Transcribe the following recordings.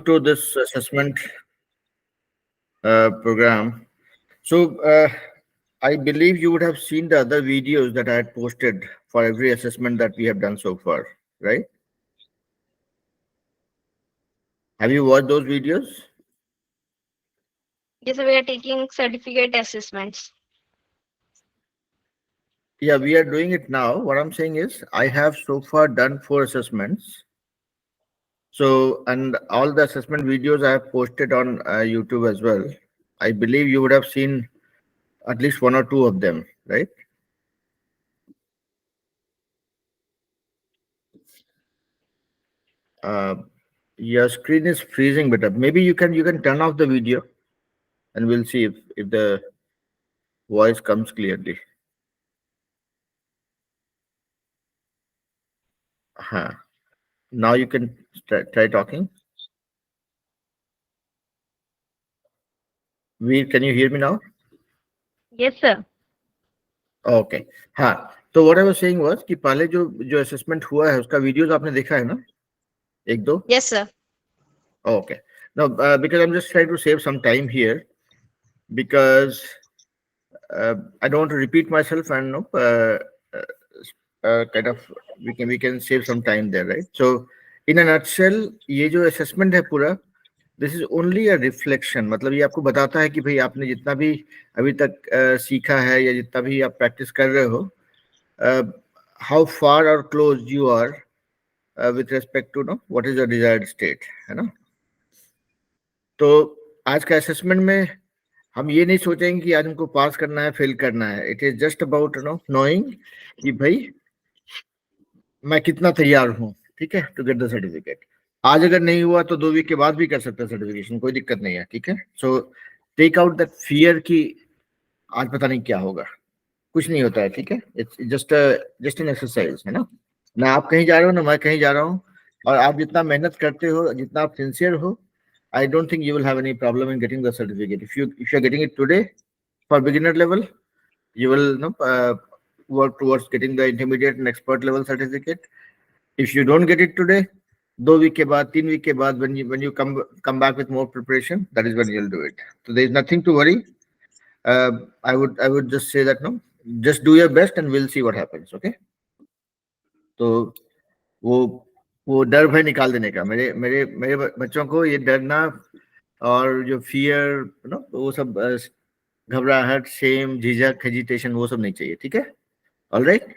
to this assessment program. So I believe you would have seen the other videos that I had posted for every assessment that we have done so far, right? Have you watched those videos? Yes, sir, we are taking certificate assessments. Yeah, we are doing it now. What I'm saying is, I have so far done 4 assessments. So, and all the assessment videos I have posted on YouTube as well. I believe you would have seen at least 1 or 2 of them, right? Uh, your screen is freezing, but maybe you can turn off the video, and we'll see if the voice comes clearly. Huh. Now you can try talking. Can you hear me now? Yes, sir. Okay हाँ तो what I was saying was कि पहले जो जो assessment हुआ है उसका videos आपने देखा है ना एक दो Yes, sir. Okay no because I am just trying to save some time here because I don't want to repeat myself and no kind of we can save some time there, right? So in a nutshell ये जो assessment है पूरा this is only a reflection मतलब ये आपको बताता है कि भाई आपने जितना भी अभी तक सीखा है या जितना भी आप प्रैक्टिस कर रहे हो हाउ फार और close you are with respect to no what is your desired state है ना तो आज का असेसमेंट में हम ये नहीं सोचेंगे कि आज हमको पास करना है फेल करना है it is just about know knowing कि भाई मैं कितना तैयार हूँ ठीक है टू गेट द सर्टिफिकेट आज अगर नहीं हुआ तो 2 वीक के बाद भी कर सकते हैं सर्टिफिकेशन कोई दिक्कत नहीं है ठीक है so take out that fear कि आज पता नहीं क्या होगा कुछ नहीं होता है ठीक है इट्स जस्ट एन एक्सरसाइज है ना आप कहीं जा रहे हो ना मैं कहीं जा रहा हूँ और आप जितना मेहनत करते हो जितना आप सिंसियर हो I don't think you will have any problem in getting the certificate. If you're getting it today for beginner level, you will work towards getting the intermediate and expert level certificate. If you don't get it today, 2 week के बाद 3 week के बाद when you come back with more preparation, that is when you'll do it. So there is nothing to worry. I would just say that no, just do your best and we'll see what happens. Okay. तो वो वो डर भय निकाल देने का मेरे मेरे मेरे बच्चों को ये डरना और जो फियर नो वो सब घबराहट शेम झिझक हेजिटेशन वो सब नहीं चाहिए ठीक है ऑलराइट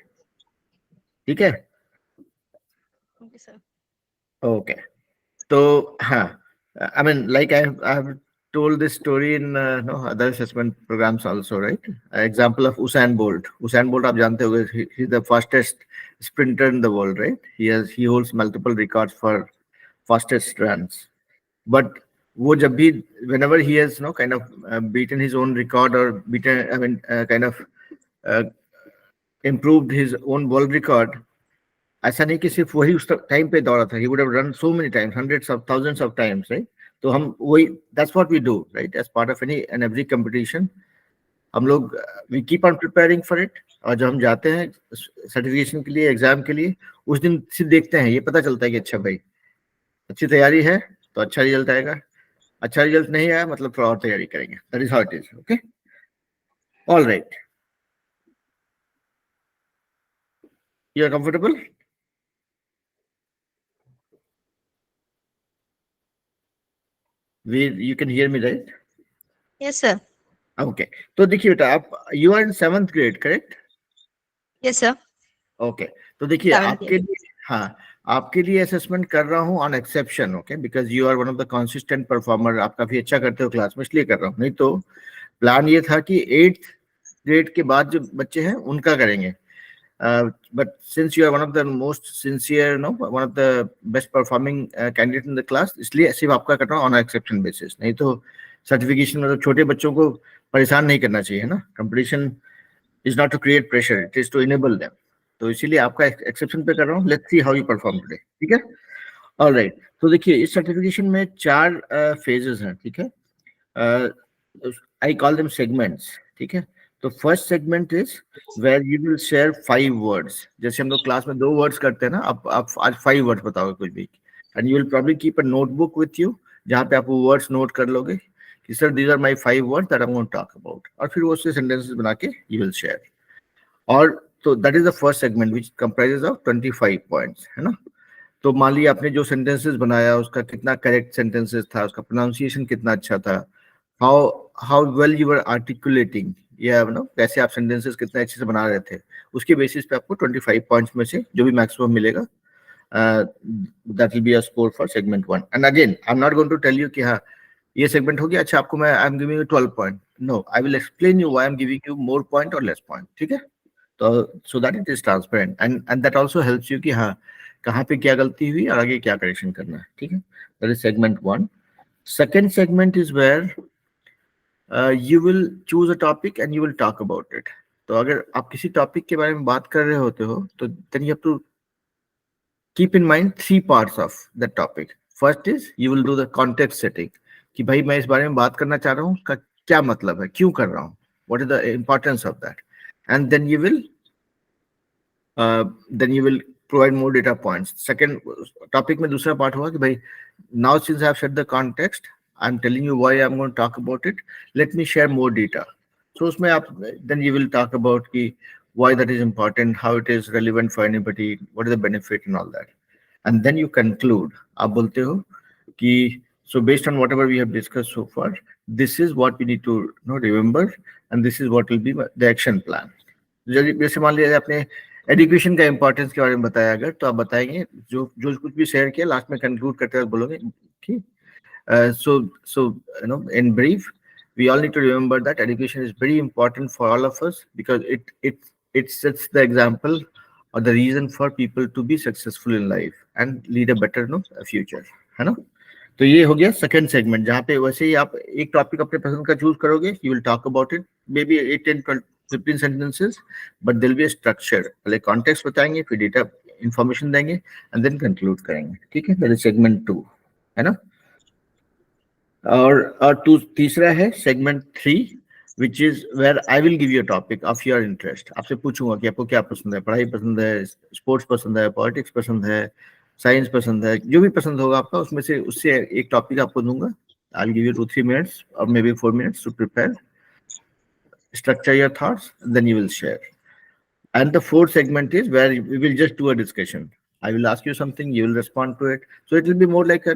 ठीक है Okay, sir. ओके तो हाँ I mean like I have told this story in no other assessment programs also right example of Usain Bolt आप जानते होंगे he is the fastest sprinter in the world right he holds multiple records for fastest runs but वो जब भी whenever he has no kind of beaten his own record or beaten I mean kind of uh, improved his own world record ऐसा नहीं कि सिर्फ वही उस time पे दौड़ा था he would have run so many times hundreds of thousands of times right तो हम वही that's what we do right as part of any and every competition हम लोग we keep on preparing for it और जब हम जाते हैं सर्टिफिकेशन के लिए एग्जाम के लिए उस दिन सिर्फ देखते हैं ये पता चलता है कि अच्छा भाई अच्छी तैयारी है तो अच्छा रिजल्ट आएगा अच्छा रिजल्ट नहीं आया मतलब थोड़ा और तैयारी करेंगे that is how it is okay all right you are comfortable you can hear me right Yes, sir. Okay तो देखिए बेटा आप you are in 7th grade correct Yes, sir. Okay तो देखिए 7th आपके year. लिए हाँ आपके लिए असेसमेंट कर रहा हूँ on exception okay because you are one of the consistent performer आप काफी अच्छा करते हो क्लास में इसलिए कर रहा हूँ नहीं तो प्लान ये था कि 8th grade के बाद जो बच्चे हैं उनका करेंगे but since you are one of the most sincere no one of the best performing candidate in the class इसलिए सिर्फ आपका कर रहा हूँ ऑन एक्सेप्शन बेसिस नहीं तो सर्टिफिकेशन मतलब छोटे बच्चों को परेशान नहीं करना चाहिए ना competition is not to create pressure it is to enable them तो इसीलिए आपका एक्सेप्शन पे कर रहा हूँ let's see how you perform today ठीक है ऑलराइट तो देखिए इस सर्टिफिकेशन में 4 फेजेस हैं ठीक है आई कॉल देम सेगमेंट्स ठीक है तो first segment is where you will share 5 words जैसे हम लोग क्लास में 2 वर्ड्स करते हैं ना आप आज 5 वर्ड्स बताओगे कुछ भी and you will probably keep a notebook with you जहाँ पे आप वो वर्ड्स नोट कर लोगे कि sir these are my 5 words that I am going to talk about, और फिर वो उससे सेंटेंसेस बना के यू विल शेयर। और तो that is the first segment which comprises of 25 points, है ना। तो मान लीजिए आपने जो सेंटेंसेस बनाया उसका कितना करेक्ट सेंटेंसेस था, उसका प्रोनाउंसिएशन कितना अच्छा था, how how well you were articulating, या नो कैसे आप सेंटेंसेस कितने अच्छे से बना रहे थे, उसके बेसिस पे आपको 25 पॉइंट्स में से जो भी मैक्सिमम मिलेगा, that will be a score for segment 1। And again I am not going to tell you कि हाँ ये सेगमेंट हो गया, अच्छा आपको मैं I am giving you 12 point, no, I will explain you why I am giving you more point और less point, ठीक है। तो so that it is transparent and that also helps you कि हाँ कहाँ पे क्या गलती हुई और आगे क्या करेक्शन करना है, ठीक है। That is segment 1। Second segment is where you will choose a topic and you will talk about it. तो अगर आप किसी टॉपिक के बारे में बात कर रहे होते हो तो then you have to keep in mind 3 parts of that topic. First is you will do the context setting कि भाई मैं इस बारे में बात करना चाह रहा हूँ, उसका क्या मतलब है, क्यों कर रहा हूँ, what is the importance of that, and then you will provide more data points. Second topic में दूसरा part होगा कि भाई now since I have set the context, I'm telling you why I'm going to talk about it, let me share more data. So उसमें आप then you will talk about कि why that is important, how it is relevant for anybody, what is the benefit and all that. And then you conclude, आप बोलते हो कि so based on whatever we have discussed so far, this is what we need to remember and this is what will be the action plan. जैसे मान लीजिए आपने education का importance के बारे में बताया, अगर तो आप बताएंगे जो जो कुछ भी शेयर किया लास्ट में कंक्लूड करते वक्त बोलोगे ठीक। So in brief, we all need to remember that education is very important for all of us because it sets the example or the reason for people to be successful in life and lead a better future, है ना। तो ये हो गया second segment, जहाँ पे वैसे ही आप एक टॉपिक अपने पसंद का चूज करोगे, you will talk about it may be 8 10 15 sentences, but there will be a structure, पहले कॉन्टेक्स्ट बताएंगे, फिर डेटा इंफॉर्मेशन देंगे एंड देन कंक्लूड करेंगे, ठीक है। दैट इज सेगमेंट 2, है ना। और तीसरा है segment 3 which is where I will give you a topic of your interest. आपसे पूछूंगा कि आपको क्या पसंद है, पढ़ाई पसंद है, स्पोर्ट्स पसंद है, पॉलिटिक्स पसंद है, साइंस पसंद है, जो भी पसंद होगा आपका उसमें से उससे एक टॉपिक आपको दूंगा। I'll give you 2-3 minutes or maybe 4 minutes to prepare, structure your thoughts, and then you will share. And the fourth segment is where we will just do a discussion. I will ask you something, you will respond to it. So it will be more like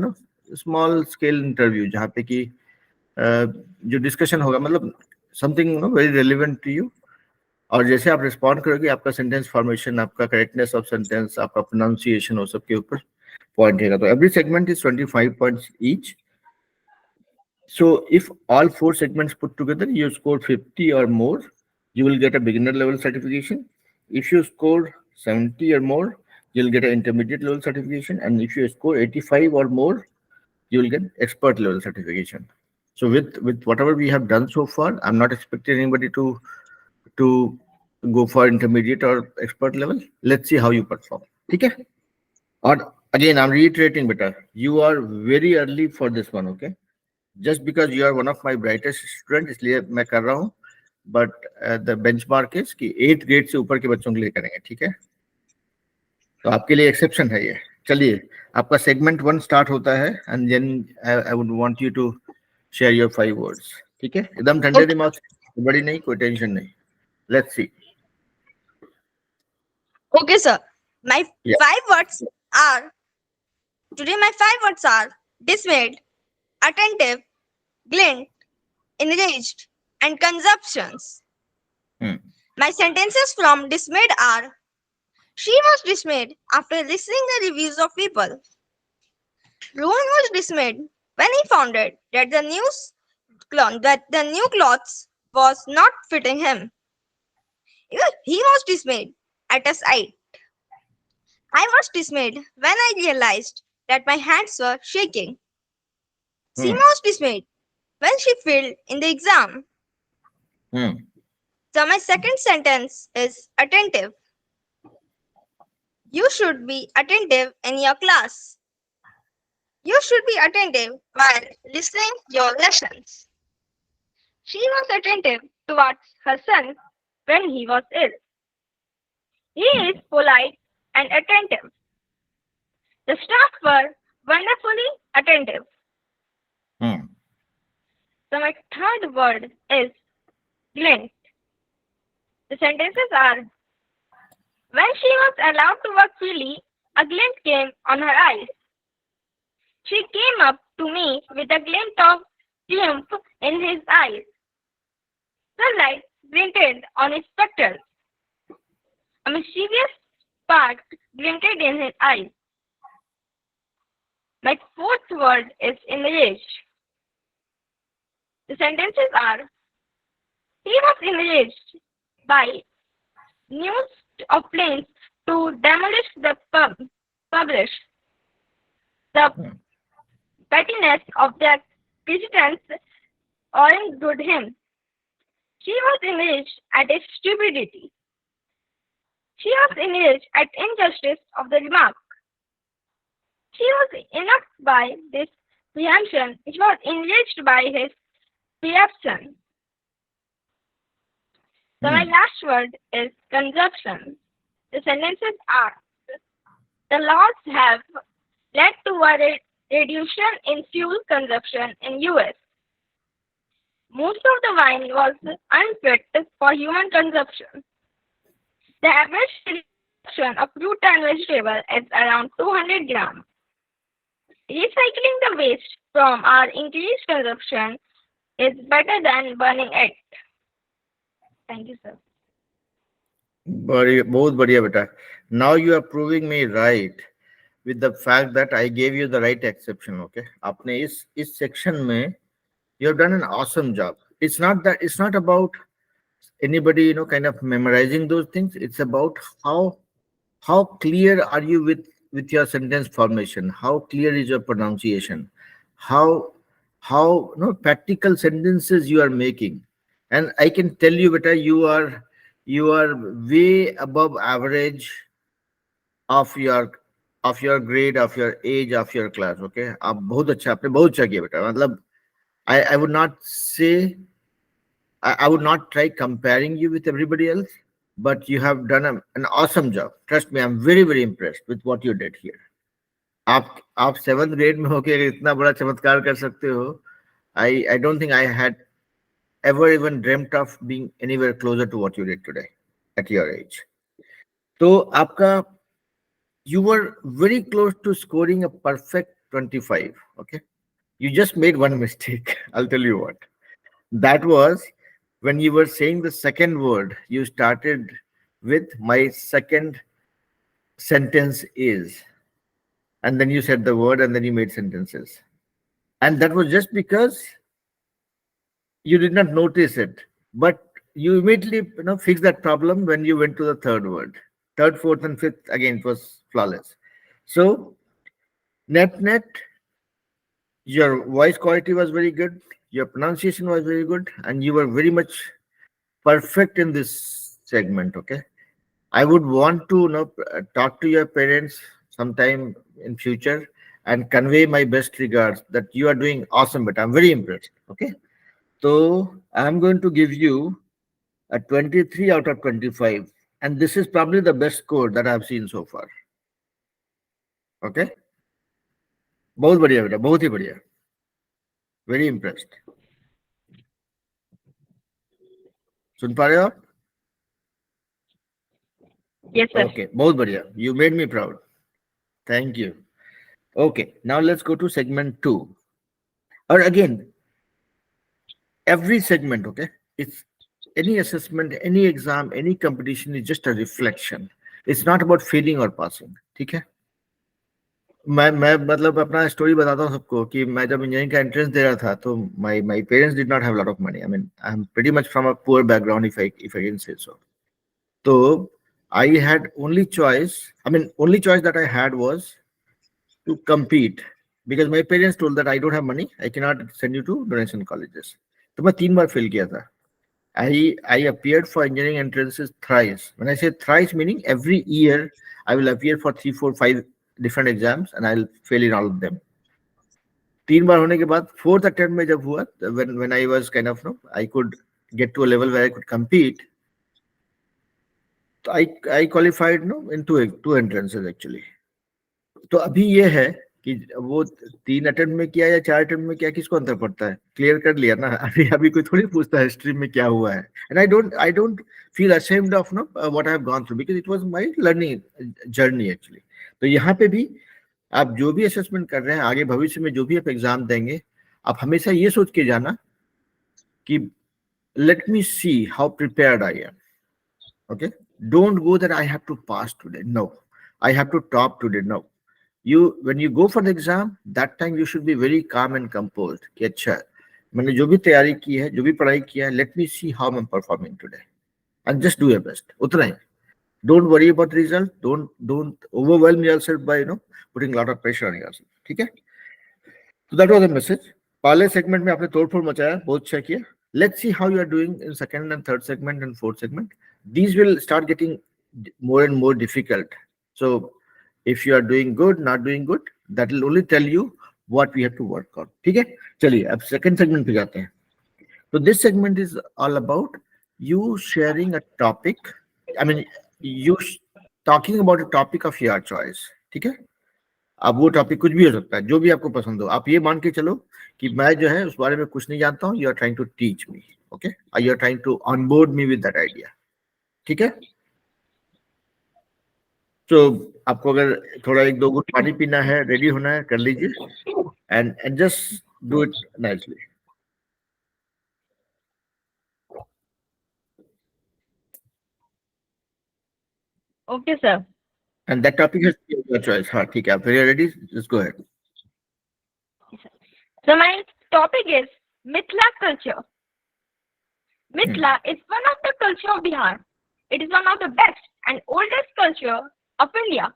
small scale interview जहाँ पे कि जो discussion होगा मतलब something very relevant to you, और जैसे आप respond करोगे आपका सेंटेंस फॉर्मेशन, आपका करेक्टनेस ऑफ सेंटेंस, आपका प्रोनाउंसिएशन और सबके ऊपर पॉइंट रहेगा। तो every segment is 25 points each. So if all 4 segments put together you score 50 or more, you will get a beginner level certification. If you score 70 or more, you'll get an intermediate level certification, and if you score 85 or more, you will get expert level certification. So with whatever we have done so far, I'm not expecting anybody to go for intermediate or expert level. Let's see how you perform. Okay. Or again, I'm reiterating, beta, you are very early for this one. Okay. Just because you are one of my brightest student, इसलिए मैं कर रहा हूँ, but the benchmark is कि 8th grade से ऊपर के बच्चों के लिए करेंगे, ठीक है। तो आपके लिए एक्सेप्शन है ये। चलिए आपका सेगमेंट 1 स्टार्ट होता है and then I would want you to share your 5 words, ठीक है। एकदम ठंडे दिमाग से, बड़ी नहीं, कोई टेंशन नहीं। Let's see. Okay, sir. My Yeah. 5 words are today. My 5 words are dismayed, attentive, glint, enraged, and consumptions. My sentences from dismayed are: she was dismayed after listening the reviews of people. Rohan was dismayed when he found out that the new clothes was not fitting him. He was dismayed at a sight. I was dismayed when I realized that my hands were shaking. Seema was dismayed when she failed in the exam. So my second sentence is attentive. You should be attentive in your class. You should be attentive while listening your lessons. She was attentive towards her son when he was ill. He is polite and attentive. The staff were wonderfully attentive. fourth word is glint. The sentences are: when she was allowed to walk freely, a glint came on her eyes. She came up to me with a glint of triumph in his eyes. Sunlight glinted on his spectacles. A mischievous spark glinted in his eyes. My fourth word is enraged. The sentences are: he was enraged by news of plans to demolish the publish. The pettiness of the Christians overawed him. She was enraged at his stupidity. She was enraged at injustice of the remark. She was enough by this preemption. She was enraged by his preemption. So my last word is consumption. The sentences are: the laws have led to a reduction in fuel consumption in US. Most of the wine was unfit for human consumption. The average consumption of fruit and vegetable is around 200 grams. Recycling the waste from our increased consumption is better than burning it. Thank you, sir. बहुत बढ़िया बेटा. Now you are proving me right with the fact that I gave you the right exception. Okay, आपने इस section में you have done an awesome job. It's not about anybody kind of memorizing those things. It's about how clear are you with your sentence formation, how clear is your pronunciation, how practical sentences you are making. And I can tell you beta, you are way above average of your grade, of your age, of your class. Okay, आप बहुत अच्छा, आपने बहुत अच्छा किया बेटा. मतलब I would not say, I would not try comparing you with everybody else, but you have done an awesome job. Trust me, I'm very, very impressed with what you did here. आप 7th grade में होके इतना बड़ा चमत्कार कर सकते हो. I don't think I had ever even dreamt of being anywhere closer to what you did today at your age. So आपका, you were very close to scoring a perfect 25. Okay, you just made one mistake. I'll tell you what. That was when you were saying the second word. You started with my second sentence is, and then you said the word, and then you made sentences. And that was just because you did not notice it, but you immediately fixed that problem when you went to the third word. Third, fourth, and fifth, again, it was flawless. So net, your voice quality was very good, your pronunciation was very good, and you were very much perfect in this segment. Okay, I would want to talk to your parents sometime in future and convey my best regards that you are doing awesome, but I'm very impressed. Okay, so I'm going to give you a 23 out of 25, and this is probably the best score that I've seen so far. Okay, बहुत बढ़िया बेटा, बहुत ही बढ़िया. Very impressed. सुन पा रहे हो आप? Yes, sir. Okay, बहुत बढ़िया. You made me proud. Thank you. Okay, now let's go to segment 2. Or again, every segment, okay, it's any assessment, any exam, any competition is just a reflection. It's not about failing or passing. ठीक है? मैं मतलब अपना story बताता हूँ सबको कि मैं जब इंजीनियरिंग का एंट्रेंस दे रहा था तो my parents did not have a lot of money. I mean, I'm pretty much from a poor background, if I can say so. So I had only choice that I had was to compete, because my parents told that I don't have money, I cannot send you to donation colleges. तो मैं 3 बार fail किया था. I appeared for engineering entrances thrice. When I say thrice, meaning every year I will appear for 3, 4, 5 different exams and I'll fail in all of them. 3 बार होने के बाद 4th attempt में जब हुआ, when I was kind of I could get to a level where I could compete, I qualified in two entrances actually. तो अभी ये है कि वो 3 अटेम्प्ट में किया या 4 अटेम्प्ट में किया, किसको अंतर पड़ता है, क्लियर कर लिया ना। अभी अभी कोई थोड़ी पूछता है हिस्ट्री में क्या हुआ है। And I don't feel ashamed of know what I have gone through, because it was my learning journey actually. तो यहाँ पे भी आप जो भी असेसमेंट कर रहे हैं, आगे भविष्य में जो भी आप एग्जाम देंगे, आप हमेशा ये सोच के जाना कि let me see how prepared I am. Okay, don't go that I have to pass today. No, I have to top today. No, when you go for the exam, that time you should be very calm and composed. कि अच्छा, मैंने जो भी तैयारी की है, जो भी पढ़ाई किया है, let me see how I'm performing today, and just do your best. उतना ही. Don't worry about the result. Don't overwhelm yourself by putting a lot of pressure on yourself. ठीक है? So that was the message. पहले segment में आपने तोड़फोड़ मचाया, बहुत अच्छा किया. Let's see how you are doing in second and third segment and fourth segment. These will start getting more and more difficult. So if you are doing good, not doing good, that will only tell you what we have to work on. ठीक है? चलिए अब second segment पे जाते हैं. So this segment is all about you sharing a topic. I mean, you talking about a topic of your choice. ठीक है? अब वो टॉपिक कुछ भी हो सकता है, जो भी आपको पसंद हो. आप ये मान के चलो कि मैं जो है उस बारे में कुछ नहीं जानता हूँ. You are trying to teach me. Okay, you are trying to onboard me with that idea. ठीक है? तो आपको अगर थोड़ा 1-2 घूंट पानी पीना है, रेडी होना है, कर लीजिए. And just do it nicely. Okay, sir. And that topic has to be your choice. हाँ ठीक है, आप ready, just go ahead. So my topic is Mithila culture. Mithila is one of the culture of Bihar. It is one of the best and oldest culture of India.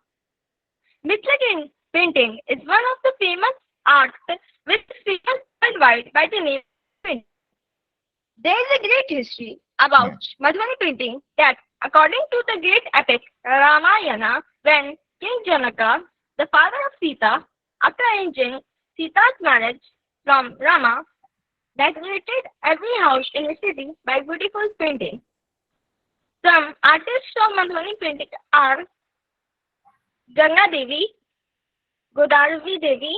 Mithila painting is one of the famous art which is famous worldwide by the name of painting. There is a great history about Madhubani painting that, according to the great epic Ramayana, when King Janaka, the father of Sita, after arranging Sita's marriage from Rama, decorated every house in the city by beautiful painting. Some artists of Madhubani painting are Ganga Devi, Godavari Devi,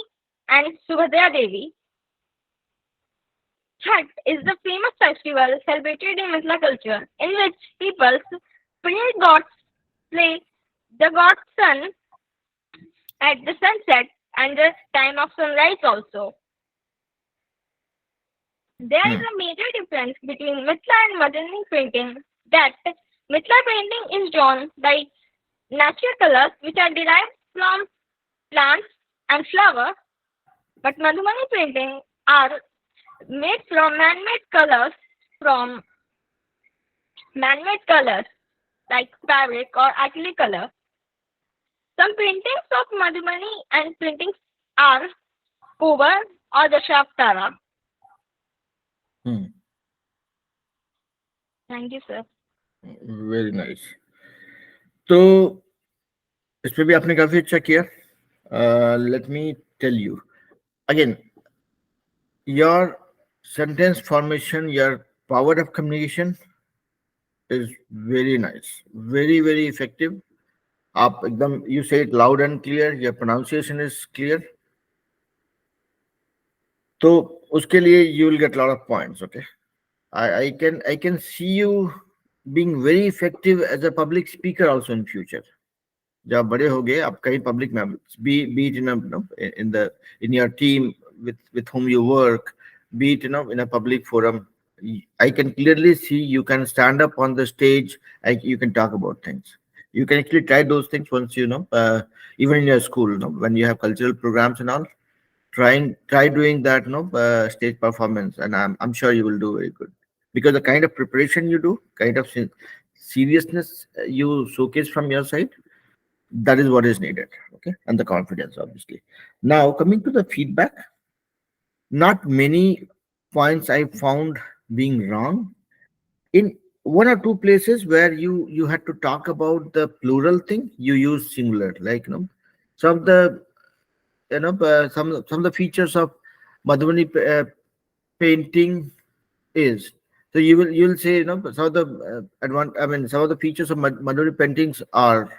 and Subhadra Devi. Chhat is the famous festival celebrated in Mithila culture, in which people pray the god's sun at the sunset and the time of sunrise also. There is a major difference between Mithila and Madhubani painting, that Mithila painting is drawn by natural colors which are derived from plants and flowers, but Madhubani painting are made from man-made colors like fabric or acrylic color. Some paintings of Madhubani and paintings are Kovar or Dashavatara. Thank you, sir. Very nice. तो इस पे भी आपने काफी अच्छा किया. Let me tell you again, your sentence formation, your power of communication is very nice, very very effective. आप एकदम, you say it loud and clear, your pronunciation is clear. तो उसके लिए you will get lot of points. Okay, I can see you being very effective as a public speaker also in future. जब आप बड़े हो गए, आप कहीं पब्लिक में, be it in your team with whom you work, be it in a public forum, I can clearly see you can stand up on the stage, you can talk about things. You can actually try those things once even in your school, when you have cultural programs and all. Try doing that stage performance, and I'm sure you will do very good, because the kind of preparation you do, kind of seriousness you showcase from your side, that is what is needed. Okay, and the confidence, obviously. Now coming to the feedback, not many points I found being wrong. In one or two places where you had to talk about the plural thing, you use singular, like some of the some of the features of Madhubani painting is, so you'll say some of the some of the features of Madhubani paintings are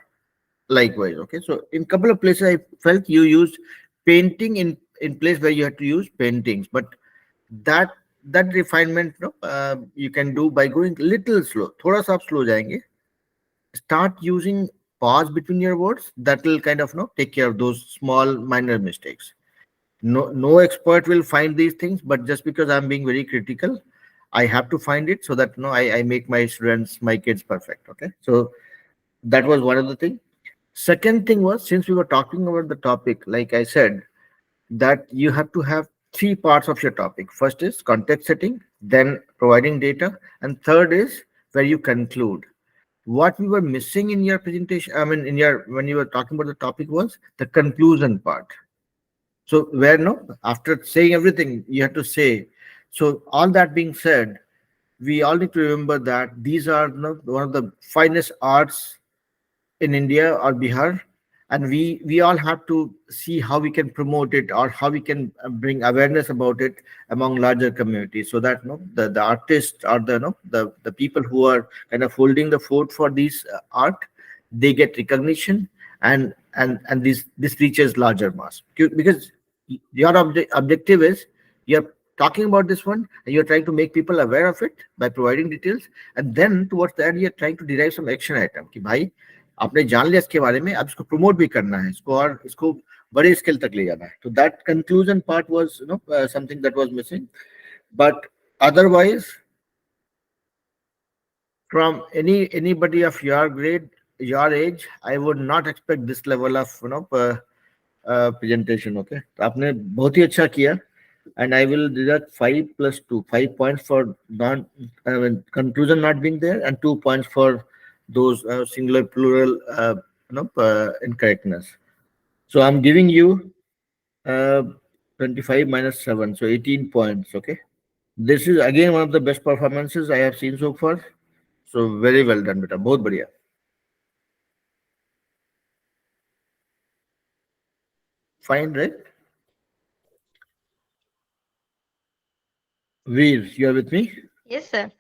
likewise. Okay, so in couple of places I felt you used painting in place where you have to use paintings, but that that refinement, no, you can do by going little slow. थोड़ा सा आप slow जाएंगे. Start using pause between your words. That will kind of, no, take care of those small minor mistakes. No expert will find these things, but just because I'm being very critical, I have to find it so that, no, I make my students, my kids perfect. Okay, so that was one of the thing. Second thing was, since we were talking about the topic, like I said, that you have to have three parts of your topic. First is context setting, then providing data, and third is where you conclude. What we were missing in your presentation, I mean, in your, when you were talking about the topic, was the conclusion part. So where, no, after saying everything, you have to say. So all that being said, we all need to remember that these are, no, one of the finest arts in India or Bihar, and we all have to see how we can promote it or how we can bring awareness about it among larger communities, so that, no, the artists or the, no, the people who are kind of holding the fort for these art, they get recognition, and this reaches larger mass, because your objective is, you're talking about this one and you're trying to make people aware of it by providing details, and then towards that you're trying to derive some action item कि भाई आपने जान लिया इसके बारे में, अब इसको प्रमोट भी करना है, इसको और इसको बड़े स्केल तक ले जाना है. तो that conclusion part was, you know, something that was missing. But otherwise, from anybody of your grade, your age, I would not expect this level of, you know, presentation. Okay, तो आपने बहुत ही अच्छा किया, and I will deduct 5 plus 2, 5 points for non conclusion not being there, and 2 points for those singular plural incorrectness. So I'm giving you 25 minus 7, so 18 points. Okay, this is again one of the best performances I have seen so far. So very well done, beta. बहुत बढ़िया. Fine, right? Veer, you are with me? Yes, sir.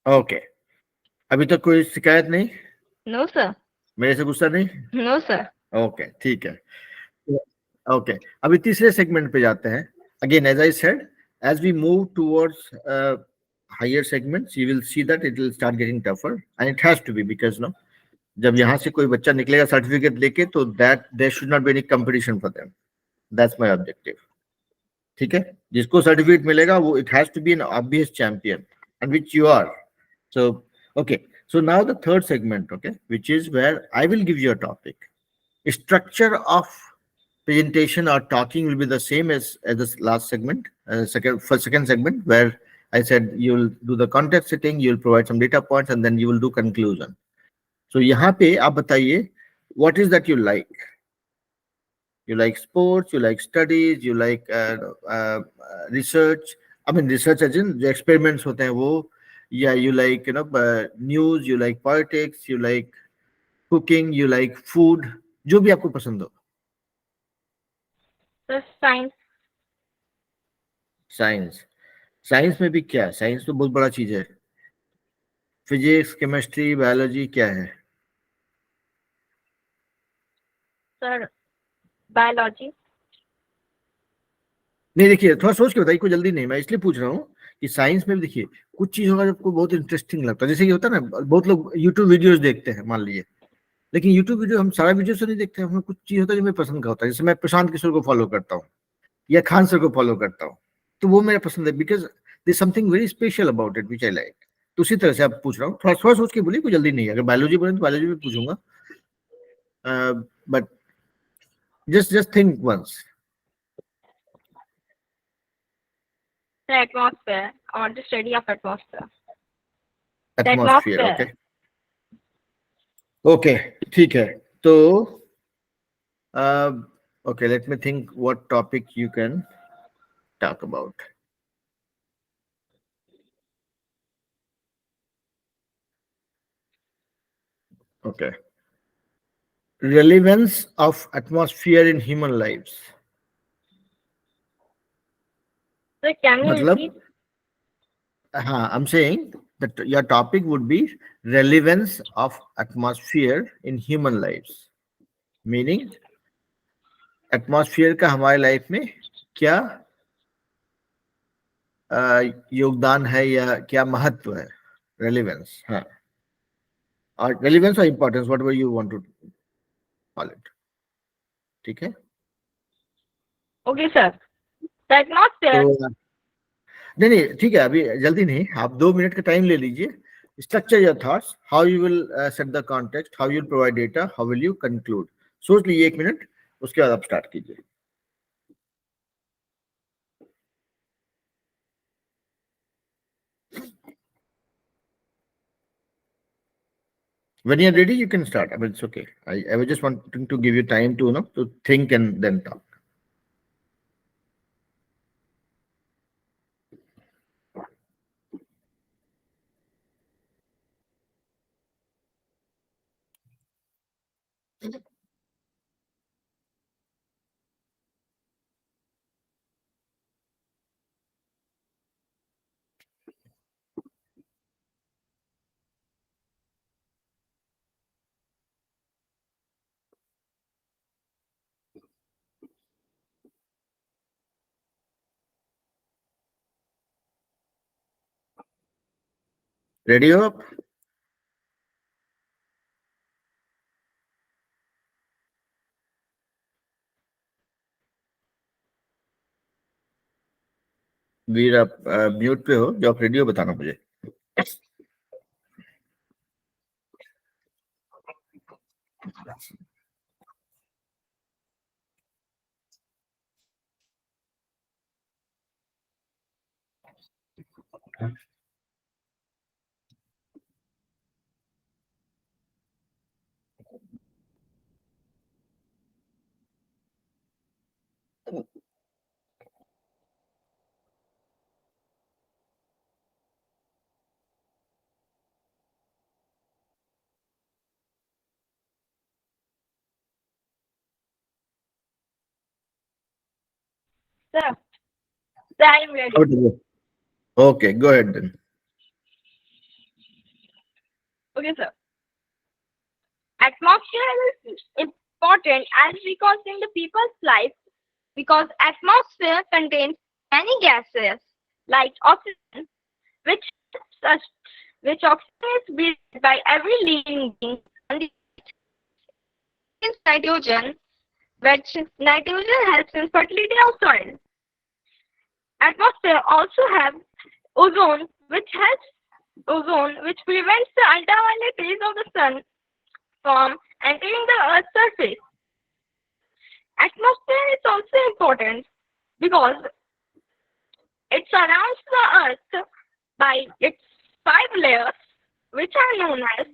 Okay. अभी तक कोई शिकायत नहीं? No, sir. मेरे से गुस्सा नहीं? No, sir. Okay, ठीक है. Okay. अभी तीसरे सेगमेंट पे जाते हैं. Again, as I said, as we move towards higher segments, you will see that it will start getting tougher, and it has to be, because, no, जब यहाँ से कोई बच्चा निकलेगा सर्टिफिकेट लेके, तो that there should not be any competition for them. That's my objective. ठीक है, जिसको सर्टिफिकेट मिलेगा वो, it has to be an obvious champion, and which you are. So okay, so now the third segment, okay, which is where I will give you a topic. Structure of presentation or talking will be the same as the last segment, second segment, where I said you'll do the context setting, you'll provide some data points, and then you will do conclusion. So यहाँ पे आप बताइए, what is that you like? You like sports, you like studies, you like research. I mean research as in जो experiments होते हैं वो, yeah, you like, you know, news, you like politics, you like cooking, you like food, जो भी आपको पसंद हो. Sir, science. Science में भी क्या है? साइंस तो बहुत बड़ा चीज है. फिजिक्स, केमिस्ट्री, बायोलॉजी क्या है? Sir, biology. नहीं, देखिए थोड़ा सोच के बताइए, कोई जल्दी नहीं. मैं इसलिए पूछ रहा हूँ कि साइंस में भी देखिए कुछ चीज होगा जो आपको बहुत इंटरेस्टिंग लगता है. जैसे कि होता है ना, बहुत लोग यूट्यूब वीडियोस देखते हैं मान लीजिए, लेकिन यूट्यूब वीडियो हम सारा वीडियो से नहीं देखते हैं. हमें कुछ चीज होता है जो मेरे पसंद का होता है. जैसे मैं प्रशांत किशोर को फॉलो करता हूँ या खान सर को फॉलो करता हूँ, तो वो मेरा पसंद है, because there is something very special about it which I like. तो उसी तरह से आप पूछ रहा हूँ, थोड़ा सोच के बोलिए, कोई जल्दी नहीं है. अगर बायोलॉजी बोले तो बायोलॉजी में पूछूंगा, but just think once. The atmosphere. I want to study of atmosphere. Atmosphere, atmosphere. Okay, ठीक है. तो okay, let me think what topic you can talk about. Okay. Relevance of atmosphere in human lives. Sir, can you मतलब, repeat? हाँ, I'm saying that your topic would be relevance of atmosphere in human lives. Meaning, atmosphere का हमारे life में क्या योगदान है या क्या महत्व है, रेलिवेंस, हाँ, और रेलिवेंस और importance, whatever you want to call it, ठीक है। Okay, sir. The atmosphere. तो नहीं नहीं ठीक है, अभी जल्दी नहीं, आप 2 मिनट का टाइम ले लीजिए। Structure your thoughts, how you will set the context, how you will provide data, how will you conclude. सोच लीजिए 1 मिनट, उसके बाद आप स्टार्ट कीजिए। When you're ready, you can start. I mean, it's okay. I was just wanting to give you time to, to think and then talk. Ready हो आप? वीर आप mute पे हो, जो आप रेडी हो बताना मुझे। Sir, I am ready. Okay, go ahead then. Okay, sir. Atmosphere is important as because in the people's life because atmosphere contains many gases like oxygen, which such which oxygen is breathed by every living being, and the is nitrogen, which nitrogen helps in fertility of soil. Atmosphere also have ozone, which prevents the ultraviolet rays of the sun from entering the Earth's surface. Atmosphere is also important because it surrounds the Earth by its 5 layers, which are known as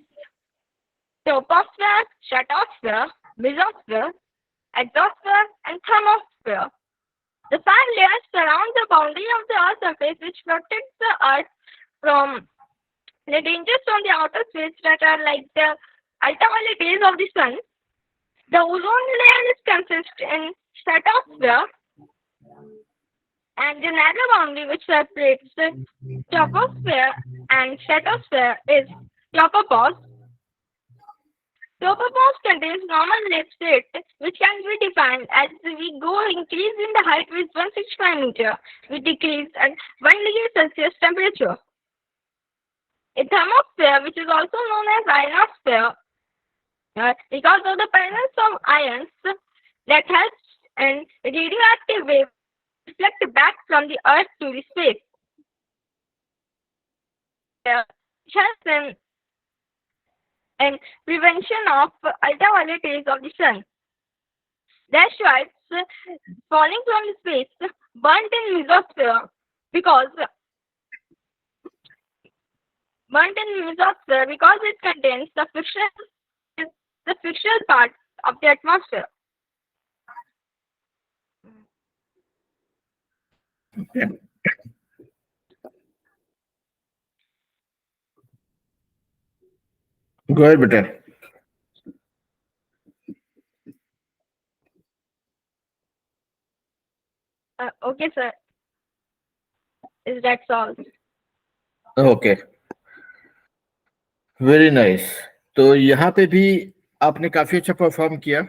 troposphere, stratosphere, mesosphere, exosphere, and thermosphere. The 5 layers surround the boundary of the Earth's surface, which protects the Earth from the dangers from the outer space that are like the ultraviolet rays of the sun. The ozone layer is consist in stratosphere, and the narrow boundary which separates the troposphere and stratosphere is tropopause. Tropopause contains normal left state, which can be defined as we go increase in the height with 165 meter, we decrease at 1 degree Celsius temperature. A thermosphere, which is also known as ionosphere, because of the presence of ions that helps in radioactive waves reflect back from the Earth to the space. Which helps in prevention of ultraviolet rays of the sun. That's why falling from the space burnt in mesosphere because it contains the frictional part of the atmosphere. Okay. Go ahead, beta. Okay, sir. Is that all? Okay. Very nice. तो यहाँ पे भी आपने काफी अच्छा perform किया।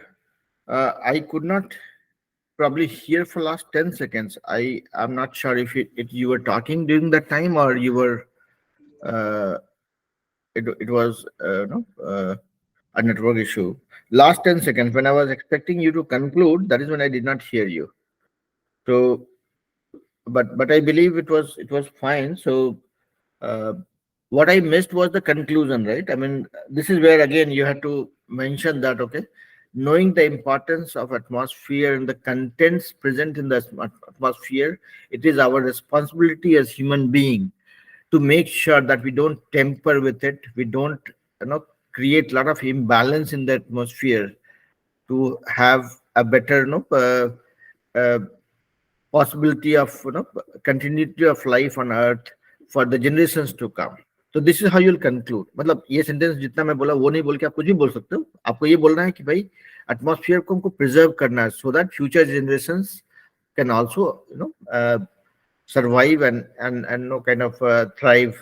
I could not probably here for last 10 seconds. I'm not sure if you were talking during that time or you were uh, it was no a network issue. Last 10 seconds when I was expecting you to conclude, that is when I did not hear you. So but I believe it was fine. So uh, what I missed was the conclusion, right? I mean, this is where again you had to mention that, okay, knowing the importance of atmosphere and the contents present in the atmosphere, it is our responsibility as human being to make sure that we don't temper with it, we don't, you know, create a lot of imbalance in the atmosphere to have a better, uh, possibility of, continuity of life on earth for the generations to come. तो this is how you'll conclude, मतलब ये sentence जितना मैं बोला वो नहीं बोल के आप कुछ भी बोल सकते हो. आपको ये बोलना है कि भाई एटमॉस्फेयर को हमको प्रिजर्व करना है so that future generations can also survive and no kind of thrive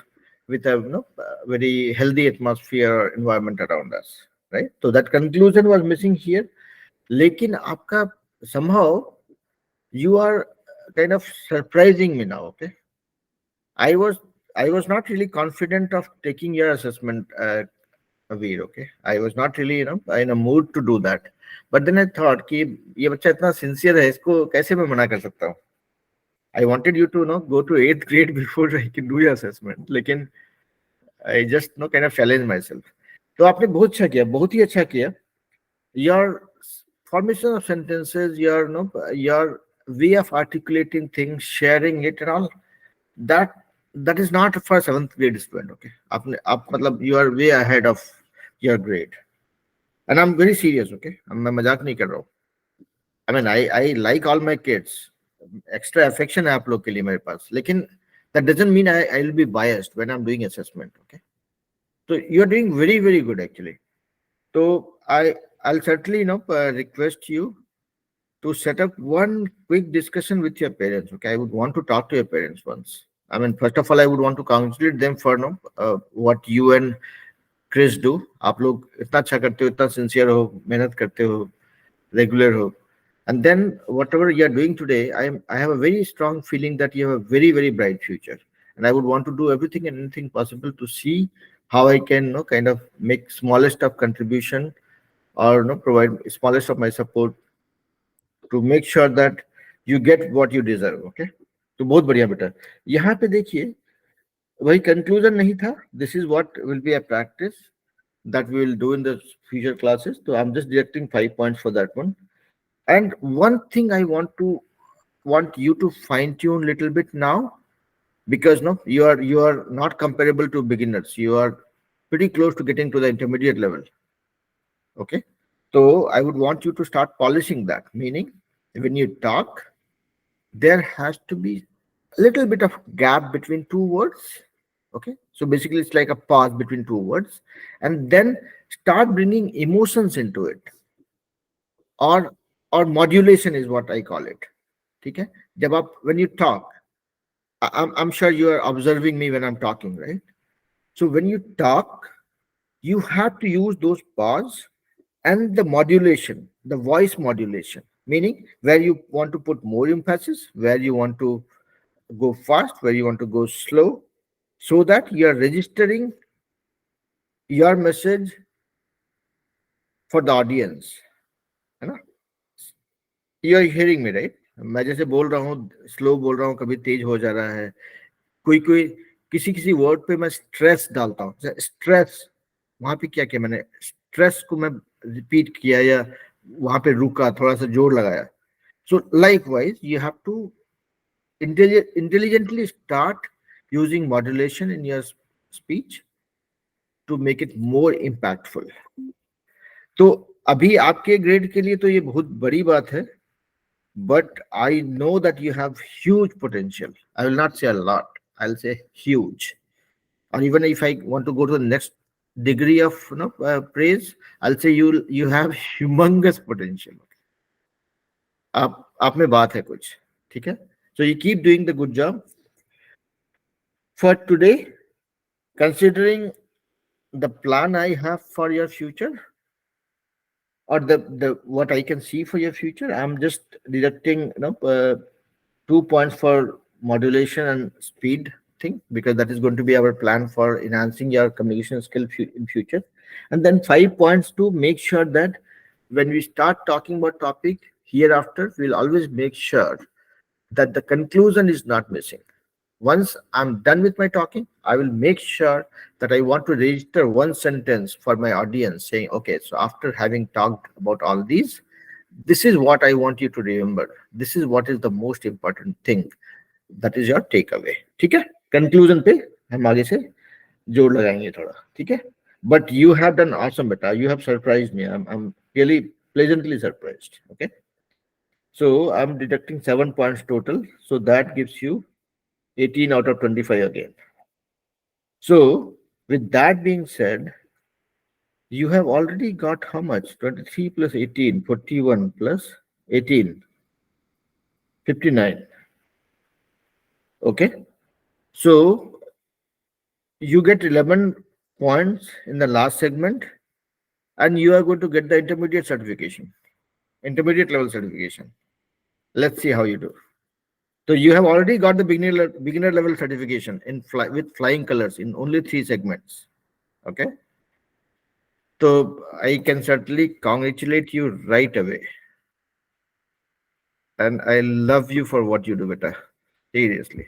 with a very healthy atmosphere or environment around us, right? So that conclusion was missing here. लेकिन आपका somehow you are kind of surprising me now. Okay, I was I was not really confident of taking your assessment, Veer. Okay, I was not really in a mood to do that. But then I thought कि ये बच्चा इतना sincere है, इसको कैसे मैं मना कर सकता हूँ? I wanted you to go to 8th grade before I can do your assessment. लेकिन I just kind of challenge myself. तो आपने बहुत अच्छा किया, बहुत ही अच्छा किया. Your formation of sentences, your way of articulating things, sharing it and all, that is not for 7th grade student. Okay, आप मतलब you are way ahead of your grade, and I'm very serious. Okay, मैं मजाक नहीं कर रहा हूँ. I mean, I like all my kids. Extra affection है आप लोग के लिए मेरे पास, लेकिन that doesn't mean I will be biased when I'm doing assessment. Okay, so you're doing very, very good actually. So I'll certainly request you to set up one quick discussion with your parents. Okay, I would want to talk to your parents once. I mean, first of all, I would want to congratulate them for what you and Chris do. आप लोग इतना अच्छा करते हो, इतना sincere हो, मेहनत करते हो, regular हो. And then whatever you are doing today, I have a very strong feeling that you have a very, very bright future. And I would want to do everything and anything possible to see how I can kind of make smallest of contribution or provide smallest of my support to make sure that you get what you deserve. Okay, तो बहुत बढ़िया बेटा. यहाँ पे देखिए वही conclusion नहीं था. This is what will be a practice that we will do in the future classes. So I'm just directing 5 points for that one. And one thing I want you to fine tune a little bit now, because you are not comparable to beginners. You are pretty close to getting to the intermediate level. Okay, so I would want you to start polishing that, meaning when you talk, there has to be a little bit of gap between two words. Okay, so basically it's like a pause between two words, and then start bringing emotions into it, or modulation is what I call it. Okay, when you talk, I'm sure you are observing me when I'm talking, right? So when you talk, you have to use those pause and the modulation, the voice modulation, meaning where you want to put more emphasis, where you want to go fast, where you want to go slow, so that you are registering your message for the audience. है ना? You are hearing me, right? मैं जैसे बोल रहा हूँ, slow बोल रहा हूँ, कभी तेज हो जा रहा है, कोई किसी वर्ड पे मैं स्ट्रेस डालता हूँ. स्ट्रेस, वहां पे क्या किया मैंने, स्ट्रेस को मैं रिपीट किया या वहां पे रुका, थोड़ा सा जोर लगाया. So likewise, you have to intelligently start using modulation in your speech to make it more impactful. तो अभी आपके ग्रेड के लिए तो ये बहुत बड़ी बात है, but I know that you have huge potential. I will not say a lot, I'll say huge. Or even if I want to go to the next degree of praise, I'll say you have humongous potential. आप में बात है कुछ, ठीक है? So you keep doing the good job. For today, considering the plan I have for your future, or the what I can see for your future, I'm just deducting 2 points for modulation and speed thing, because that is going to be our plan for enhancing your communication skill in future. And then 5 points to make sure that when we start talking about topic hereafter, we'll always make sure that the conclusion is not missing. Once I'm done with my talking, I will make sure that I want to register one sentence for my audience saying, okay, so after having talked about all these, this is what I want you to remember. This is what is the most important thing. That is your takeaway. ठीक है? Conclusion पे हम आगे से जोड़ लगाएंगे थोड़ा. ठीक है? But you have done awesome, beta. You have surprised me. I'm really pleasantly surprised. Okay. So I'm deducting 7 points total. So that gives you 18 out of 25 again. So with that being said, you have already got how much? 23 plus 18, 41 plus 18, 59. Okay. So you get 11 points in the last segment, and you are going to get the intermediate certification, intermediate level certification. Let's see how you do. So you have already got the beginner level certification in with flying colors in only 3 segments. Okay. So I can certainly congratulate you right away. And I love you for what you do, beta. Seriously.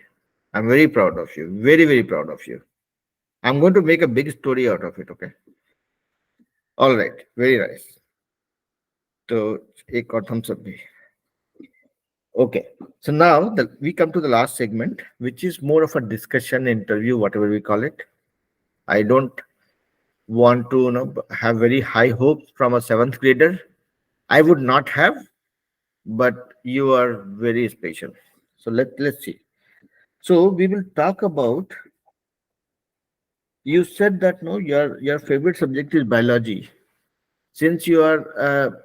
I'm very proud of you. Very, very proud of you. I'm going to make a big story out of it, okay? All right. Very nice. So, ek aur thumbs up bhi. Okay. So now we come to the last segment, which is more of a discussion, interview, whatever we call it. I don't want to have very high hopes from a 7th grader. I would not have, but you are very special. So let's see. So we will talk about. You said that no, your favorite subject is biology. Since you are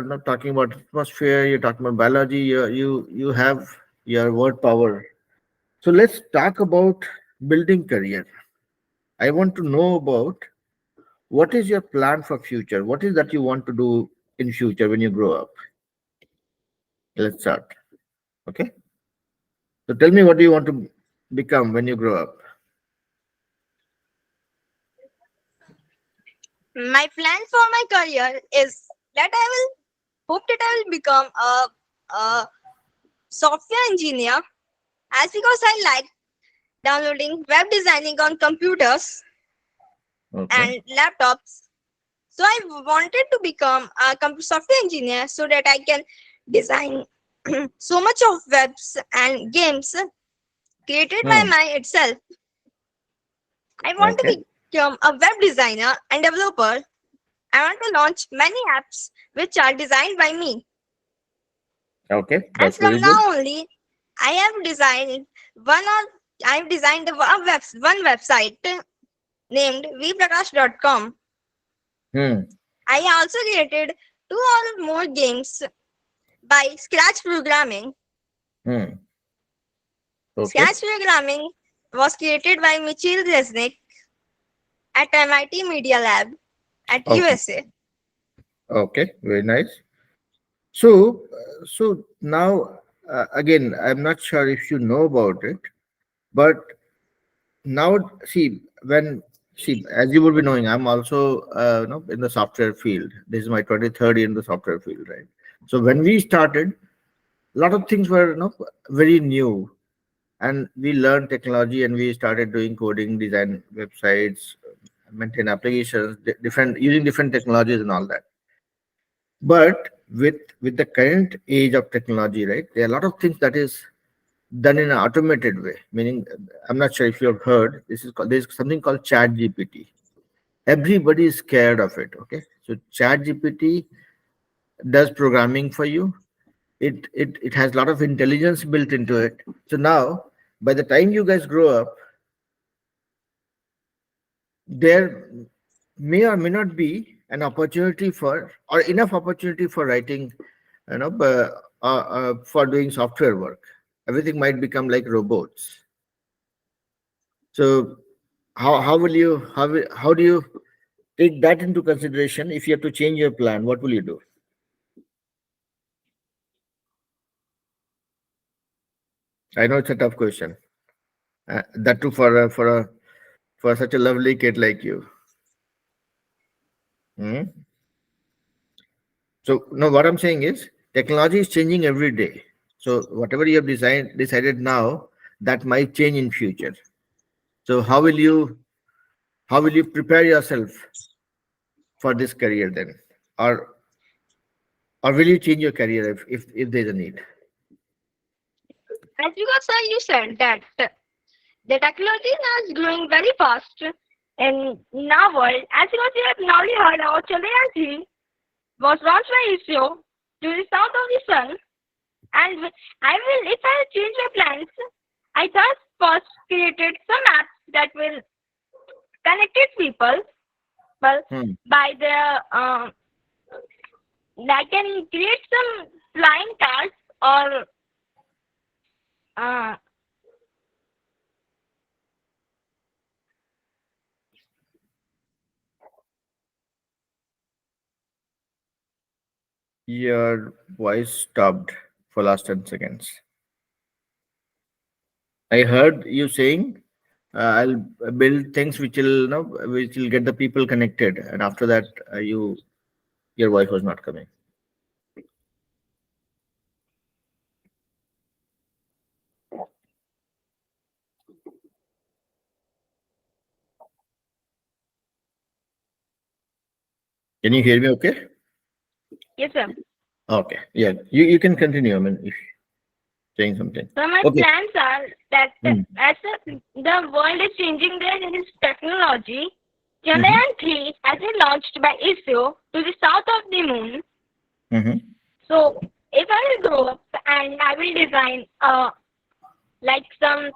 not talking about atmosphere, you're talking about biology. You have your word power. So let's talk about building career. I want to know about what is your plan for future. What is that you want to do in future when you grow up? Let's start. Okay. So tell me, what do you want to become when you grow up? My plan for my career is that I will become a software engineer, as because I like downloading web designing on computers and laptops. So I wanted to become a software engineer so that I can design so much of webs and games created by my itself. I want to become a web designer and developer. I want to launch many apps which are designed by me. Okay. And from now only, I have designed one website named vprakash.com. I also created 2 or more games by Scratch programming. Scratch programming was created by Michiel Resnick at MIT Media Lab at USA. Okay, very nice. So now again, I'm not sure if you know about it, but now as you would be knowing, I'm also in the software field. This is my 23rd year in the software field, right? So when we started, a lot of things were very new, and we learned technology, and we started doing coding, design websites, maintain applications, using different technologies and all that. But with the current age of technology, right, there are a lot of things that is done in an automated way. Meaning, I'm not sure if you have heard, there's something called ChatGPT. Everybody is scared of it. Okay, so ChatGPT does programming for you. It has a lot of intelligence built into it. So now, by the time you guys grow up, there may or may not be an opportunity or enough opportunity for writing, for doing software work. Everything might become like robots. So how do you take that into consideration. If you have to change your plan, what will you do? I know it's a tough question. That too for such a lovely kid like you. Hmm? So no, what I'm saying is technology is changing every day. So whatever you have decided now, that might change in future. So how will you prepare yourself for this career then, or or will you change your career if there's a need? As because sir, you said that the technology is growing very fast in our world. As because you have now heard about Chandrayaan 3 was launched by ISRO to the south of the sun, and if I change my plans, I thus first created some apps that will connected people, well, Hmm. by the that can create some flying cars or uh, Your voice stopped for last 10 seconds. I heard you saying I'll build things which will, which will get the people connected, and after that, your voice was not coming. Can you hear me? Okay. yes sir. Okay. Yeah. You can continue. I mean, if saying something. So my Okay. plans are that Hmm. as the world is changing there in its technology, Mm-hmm. Chandrayaan 3 has been launched by ISRO to the south of the moon. Mm-hmm. So if I will grow up and I will design like some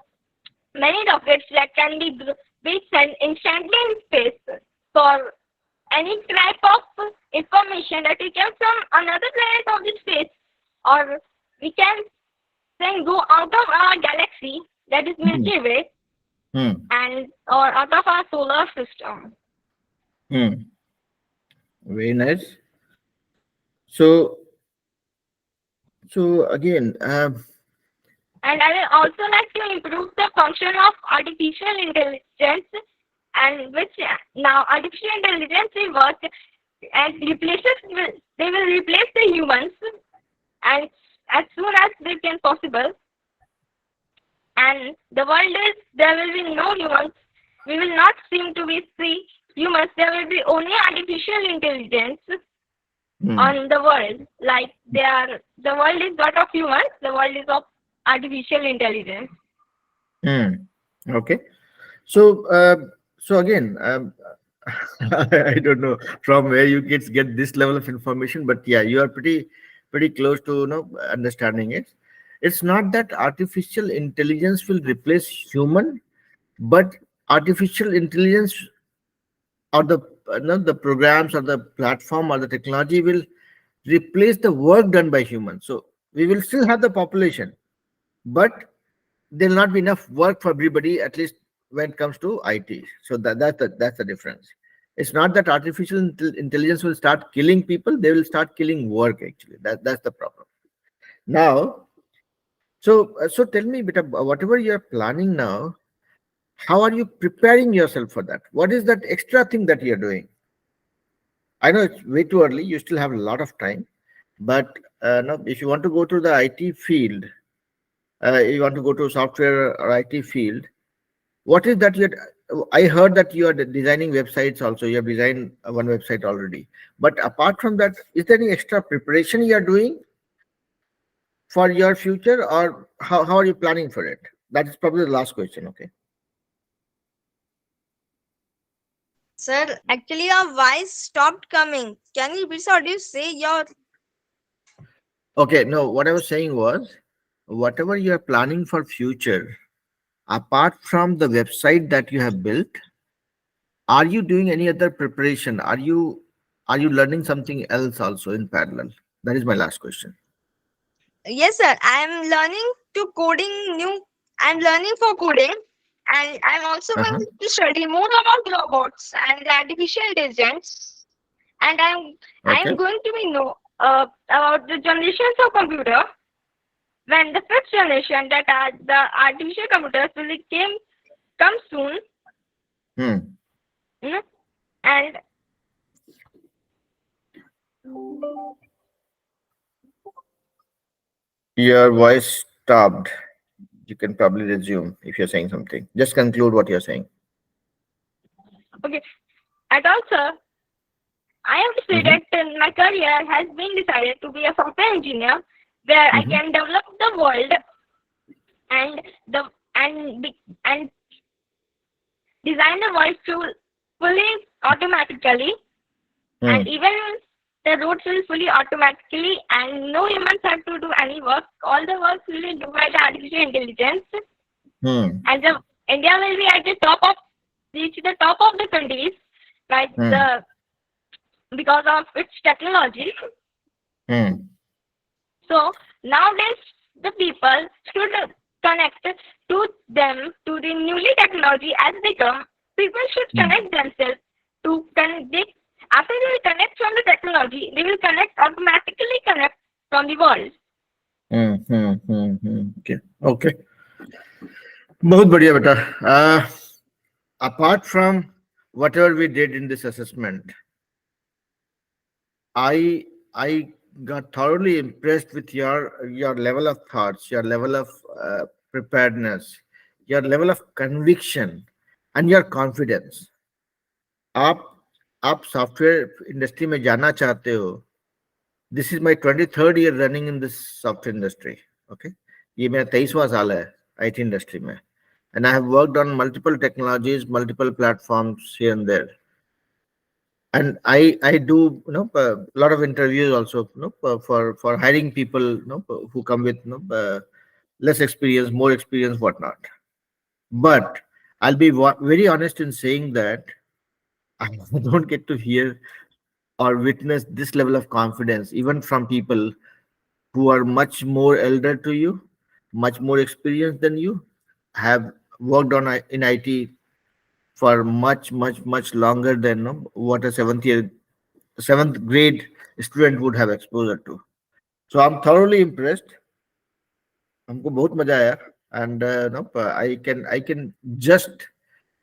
many rockets that can be sent instantly in space for any type of information that we can from another planet of the space, or we can then go out of our galaxy, that is Hmm. Milky Way, Hmm. and or out of our solar system. Hmm. Very nice. So, so again, And I will also like to improve the function of artificial intelligence, and which now artificial intelligence will work and they will replace the humans, and as soon as they can possible. And the world is there will be no humans. We will not seem to be see humans. There will be only artificial intelligence hmm. on the world. Like the world is not of humans. The world is of artificial intelligence. Hmm. Okay. So, so again, I don't know from where you kids get this level of information, but yeah, you are pretty close to understanding it. It's not that artificial intelligence will replace human, but artificial intelligence or the programs or the platform or the technology will replace the work done by humans. So we will still have the population, but there'll not be enough work for everybody, at least when it comes to IT. So that's the difference. It's not that artificial intelligence will start killing people; they will start killing work. Actually, that's the problem. Now, so tell me, bit about whatever you're planning now. How are you preparing yourself for that? What is that extra thing that you're doing? I know it's way too early. You still have a lot of time, but no, if you want to go to the IT field, you want to go to software or IT field. What is that I heard that you are designing websites also. You have designed one website already. But apart from that, is there any extra preparation you are doing for your future, or how are you planning for it? That is probably the last question. Okay. Sir, actually your voice stopped coming. Can you please, or do you say your Okay. No, what I was saying was, whatever you are planning for future, apart from the website that you have built, are you doing any other preparation? Are you learning something else also in parallel? That is my last question. yes sir, I am learning to coding new I'm learning for coding And I'm also Uh-huh. going to study more about robots and artificial intelligence. And Okay. I'm going to be know about the generations of computer when the fifth generation that are the artificial computers will come soon. Hmm. You know, and Your voice stopped. You can probably resume if you're saying something. Just conclude what you're saying. okay, and also I have to say Mm-hmm. that my career has been decided to be a software engineer where I Mm-hmm. can develop the world and the and design the world to fully automatically, and Hmm. even the roads will fully automatically and no humans have to do any work. All the work will be done by the artificial intelligence, Hmm. and the India will be at the top of reach the top of the countries by Hmm. the because of its technology. Hmm. So nowadays the people should connect to them to the newly technology as they come. People should Hmm. connect themselves to connect. After they will connect from the technology, they will connect automatically connect from the world. Hmm. Hmm. Hmm. Hmm. Okay. Okay. बहुत बढ़िया बेटा. Apart from whatever we did in this assessment, I got thoroughly impressed with your level of thoughts, your level of preparedness, your level of conviction, and your confidence. आप आप software industry में जाना चाहते हो. This is my 23rd year running in this software industry. Okay, ये मेरा 23वां साल है आईटी इंडस्ट्री में. And I have worked on multiple technologies, multiple platforms here and there. And I do, a lot of interviews also, for hiring people, who come with, less experience, more experience, whatnot. But I'll be very honest in saying that I don't get to hear or witness this level of confidence even from people who are much more elder to you, much more experienced than you, have worked in IT for much longer than, what a seventh grade student would have exposure to. So I'm thoroughly impressed. हमको बहुत मजा आया. And no, I can just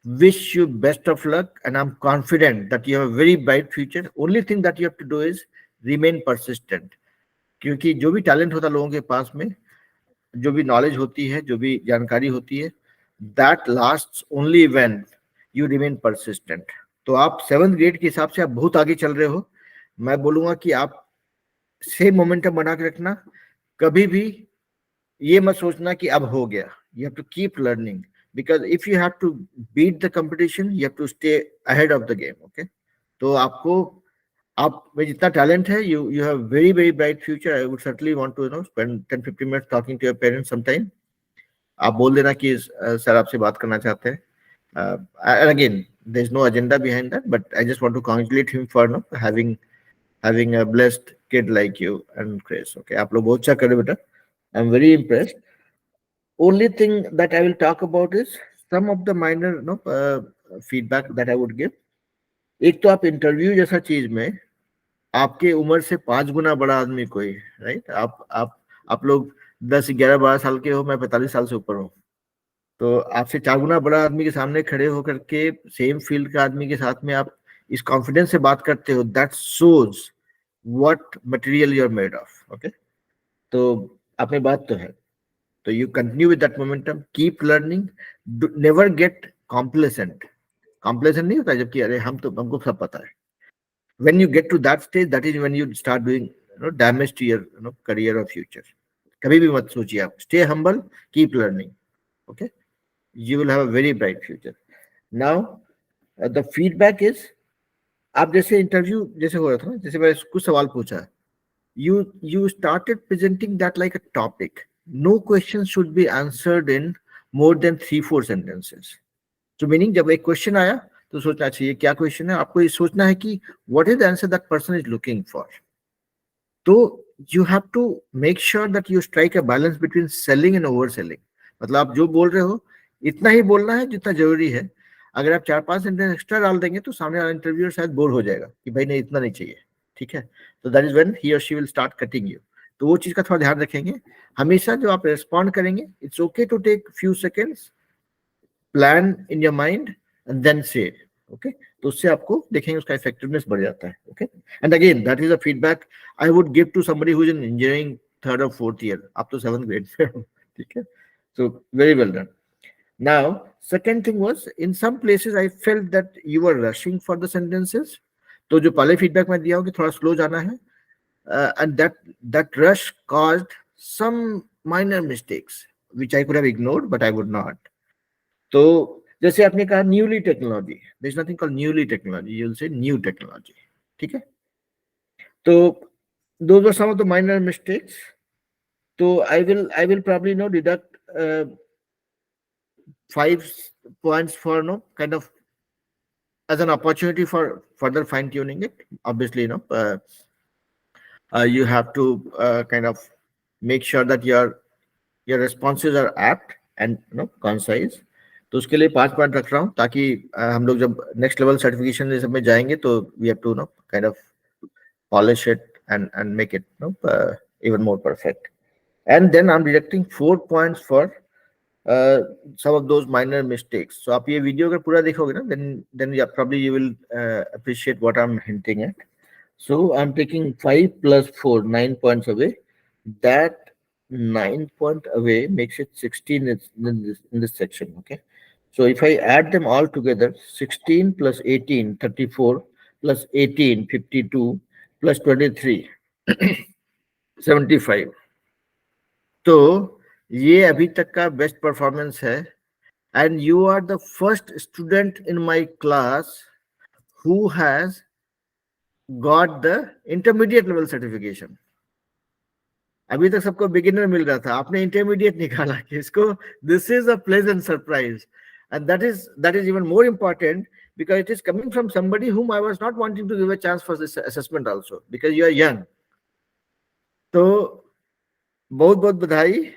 wish you best of luck, and I'm confident that you have a very bright future. Only thing that you have to do is remain persistent. क्योंकि जो भी talent होता है लोगों के पास में, जो भी नॉलेज होती है, जो भी जानकारी होती है, that lasts only when you remain persistent. तो आप 7th ग्रेड के हिसाब से आप बहुत आगे चल रहे हो. मैं बोलूंगा कि आप सेम मोमेंटम बना के रखना. कभी भी ये मत सोचना कि अब हो गया. You have to keep learning, because if you have to beat the competition, you have to stay ahead of the game. Okay, तो आपको, आप में जितना टैलेंट है, you have very very bright future. I would certainly want to spend 10-15 minutes talking to your parents sometime. आप बोल देना कि सर आपसे बात करना चाहते हैं. And again, there's no agenda behind that, but I just want to congratulate him for having a blessed kid like you and Chris. Okay, आप लोग बहुत अच्छा कर रहे हो बेटा. I'm very impressed. Only thing that I will talk about is some of the minor, feedback that I would give. एक तो आप इंटरव्यू जैसा चीज में आपके उम्र से 5 गुना बड़ा आदमी कोई, राइट? आप लोग 10, 11, 12 साल के हो, मैं 45 साल से ऊपर हूँ. तो आपसे 4 गुना बड़ा आदमी के सामने खड़े होकर के सेम फील्ड का आदमी के साथ में आप इस कॉन्फिडेंस से बात करते हो. That shows what material you are made of. Okay, तो आप में बात तो है. तो you continue with that momentum, keep learning, never get complacent. Complacent नहीं होता जबकि अरे हमको सब पता है. when you get to that stage, that is when you start doing, damage to your, career or future. कभी भी मत सोचिए आप. Stay humble, keep learning. Okay, you will have a very bright future. Now, the feedback is, आप जैसे interview जैसे हो रहा था ना, जैसे मैं कुछ सवाल पूछा, you started presenting that like a topic. No question should be answered in more than 3-4 sentences. तो मीनिंग जब एक क्वेश्चन आया तो सोचना चाहिए क्या क्वेश्चन है. आपको ये सोचना है कि what is the answer that person is looking for. तो you have to make sure that you strike a balance between selling and over selling. मतलब आप जो बोल रहे हो इतना ही बोलना है जितना जरूरी है। अगर आप 4-5 सेंटेंस एक्स्ट्रा डाल देंगे तो सामने वाला इंटरव्यूअर शायद बोर हो जाएगा कि भाई नहीं इतना नहीं चाहिए, ठीक है। तो दैट इज व्हेन ही और she will start cutting you. तो वो चीज का थोड़ा ध्यान रखेंगे। हमेशा जो आप रेस्पॉन्ड करेंगे, it's okay to take few seconds, plan in your mind and then say, okay. तो उससे आपको देखेंगे उसका इफेक्टिवनेस बढ़ जाता है, okay. And again that is a feedback I would give to somebody who is in engineering 3rd और 4th year, आप तो 7th ग्रेड से हो, ठीक है। So very well done. Now, second thing was, in some places I felt that you were rushing for the sentences. तो जो पहले फीडबैक मैं दिया हूँ कि थोड़ा स्लो जाना है, and that rush caused some minor mistakes which I could have ignored but I would not. तो जैसे आपने कहा newly technology, there is nothing called newly technology, you will say new technology, ठीक है। तो those were some of the minor mistakes. तो I will probably deduct 5 points for kind of as an opportunity for further fine tuning it. Obviously, you have to kind of make sure that your responses are apt and concise. तो उसके लिए 5 point रख रहा हूँ ताकि हम लोग जब नेक्स्ट लेवल सर्टिफिकेशन सब में जाएंगे तो we have to kind of polish it and make it even more perfect. And then I'm deducting 4 points for some of those minor mistakes. So आप ये वीडियो अगर पूरा देखोगे ना, then yeah, probably you will appreciate what I'm hinting at. So I'm taking 5 plus 4, 9 points away. That 9 point away makes it 16 in this section, okay. So if I add them all together, 16 plus 18, 34, plus 18, 52, plus 23, 75. तो ये अभी तक का best performance है। And you are the first student in my class who has got the intermediate level certification. अभी तक सबको beginner मिल रहा था, आपने इंटरमीडिएट निकाला कि इसको। This is a pleasant surprise and that is even more important because it is coming from somebody whom I was not wanting to give a chance for this assessment also because you are young. तो बहुत बहुत बधाई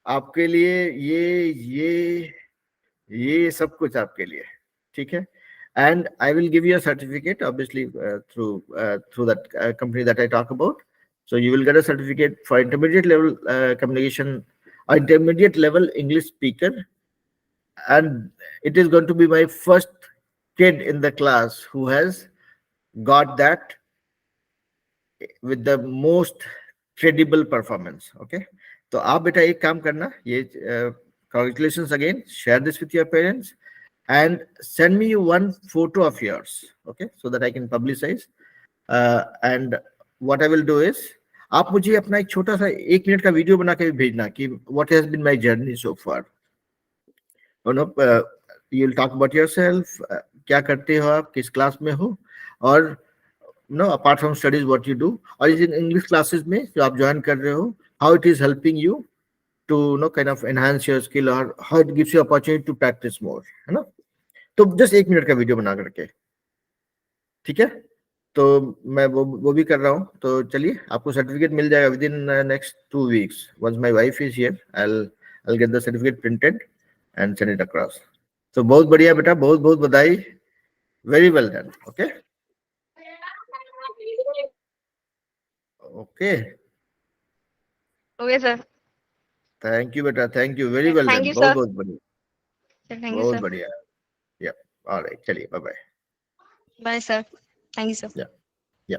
आपके लिए, ये सब कुछ आपके लिए, ठीक है। And I will give you a certificate, obviously through that company that I talk about. So you will get a certificate for intermediate level communication, or intermediate level English speaker, and it is going to be my first kid in the class who has got that with the most credible performance, okay. तो आप बेटा एक काम करना, ये congratulations again, share this with your parents and send me one photo of yours, okay, so that I can publicize. And what I will do is, आप मुझे अपना एक छोटा सा 1 मिनट का वीडियो बना के भेजना कि what has been my journey so far. You'll talk about yourself, क्या करते हो आप, किस क्लास में हो, और apart from studies what you do, or is in English classes में जो आप ज्वाइन कर रहे हो, how it is helping you to kind of enhance your skill, or how it gives you opportunity to practice more, है ना। तो just 1 minute का वीडियो बना करके, ठीक है। तो मैं वो भी कर रहा हूँ। तो चलिए, आपको सर्टिफिकेट मिल जाएगा within next 2 weeks. Once my wife is here, I'll get the certificate printed and send it across. तो बहुत बढ़िया बेटा, बहुत बहुत बधाई, very well done, okay okay Okay, sir. Thank you बेटा, thank you, very well Thank done, you, बहुत sir. बहुत बढ़िया, Thank you, बहुत sir. बढ़िया, या ऑलराइट, चलिए bye bye, Bye, sir. Thank you, sir. या